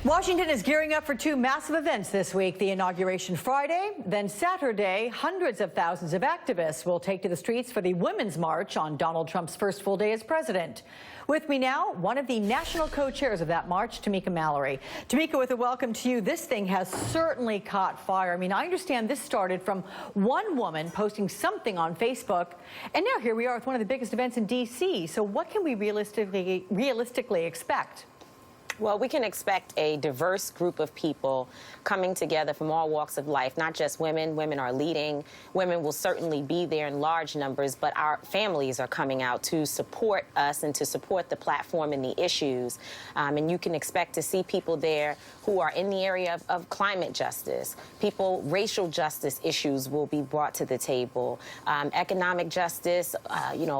Washington is gearing up for two massive events this week, the inauguration Friday, then Saturday. Hundreds of thousands of activists will take to the streets for the Women's March on Donald Trump's first full day as president. With me now, one of the national co-chairs of that march, Tamika Mallory. Tamika, with a welcome to you. This thing has certainly caught fire. I mean, I understand this started from one woman posting something on Facebook, and now here we are with one of the biggest events in D.C. So what can we realistically expect? Well, we can expect a diverse group of people coming together from all walks of life, not just women. Women are leading. Women will certainly be there in large numbers, but our families are coming out to support us and to support the platform and the issues. And you can expect to see people there who are in the area of climate justice. Racial justice issues will be brought to the table. Economic justice,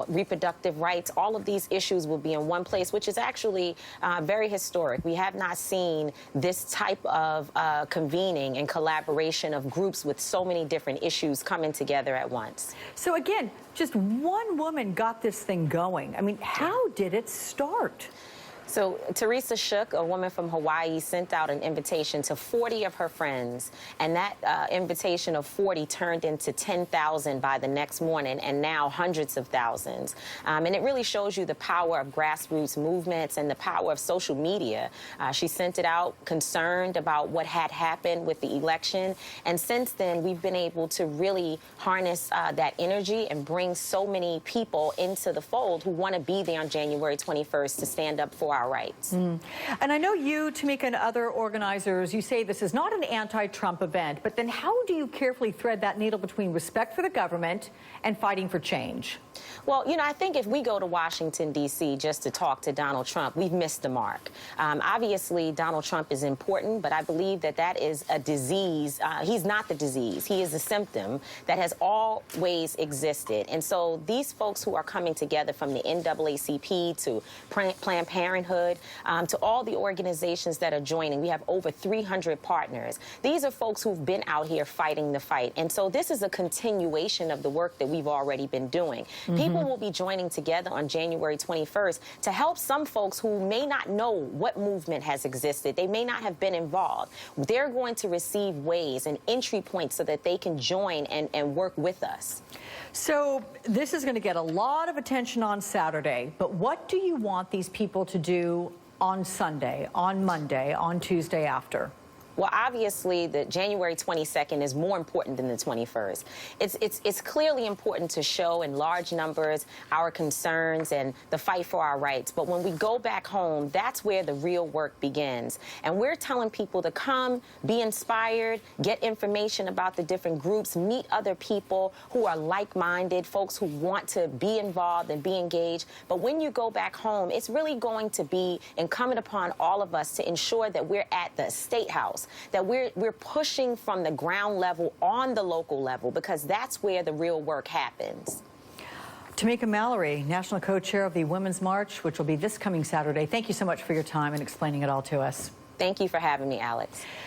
reproductive rights, all of these issues will be in one place, which is actually very historic. We have not seen this type of convening and collaboration of groups with so many different issues coming together at once. So again, just one woman got this thing going. I mean, how did it start? So Teresa Shook, a woman from Hawaii, sent out an invitation to 40 of her friends, and that invitation of 40 turned into 10,000 by the next morning, and now hundreds of thousands. And it really shows you the power of grassroots movements and the power of social media. She sent it out concerned about what had happened with the election, and since then we've been able to really harness that energy and bring so many people into the fold who want to be there on January 21st to stand up for our rights. And I know you, Tamika, and other organizers, you say this is not an anti-Trump event, but then how do you carefully thread that needle between respect for the government and fighting for change? Well, I think if we go to Washington, D.C. just to talk to Donald Trump, we've missed the mark. Obviously, Donald Trump is important, but I believe that that is a disease. He's not the disease. He is a symptom that has always existed. And so these folks who are coming together, from the NAACP to Planned Parenthood, to all the organizations that are joining, we have over 300 partners. These are folks who've been out here fighting the fight. And so this is a continuation of the work that we've already been doing. People will be joining together on January 21st to help some folks who may not know what movement has existed. They may not have been involved. They're going to receive ways and entry points so that they can join and work with us. So this is going to get a lot of attention on Saturday, but what do you want these people to do on Sunday, on Monday, on Tuesday after? Well, obviously, the January 22nd is more important than the 21st. It's clearly important to show in large numbers our concerns and the fight for our rights. But when we go back home, that's where the real work begins. And we're telling people to come, be inspired, get information about the different groups, meet other people who are like-minded, folks who want to be involved and be engaged. But when you go back home, it's really going to be incumbent upon all of us to ensure that we're at the State House, that we're pushing from the ground level on the local level, because that's where the real work happens. Tamika Mallory, National Co-Chair of the Women's March, which will be this coming Saturday. Thank you so much for your time and explaining it all to us. Thank you for having me, Alex.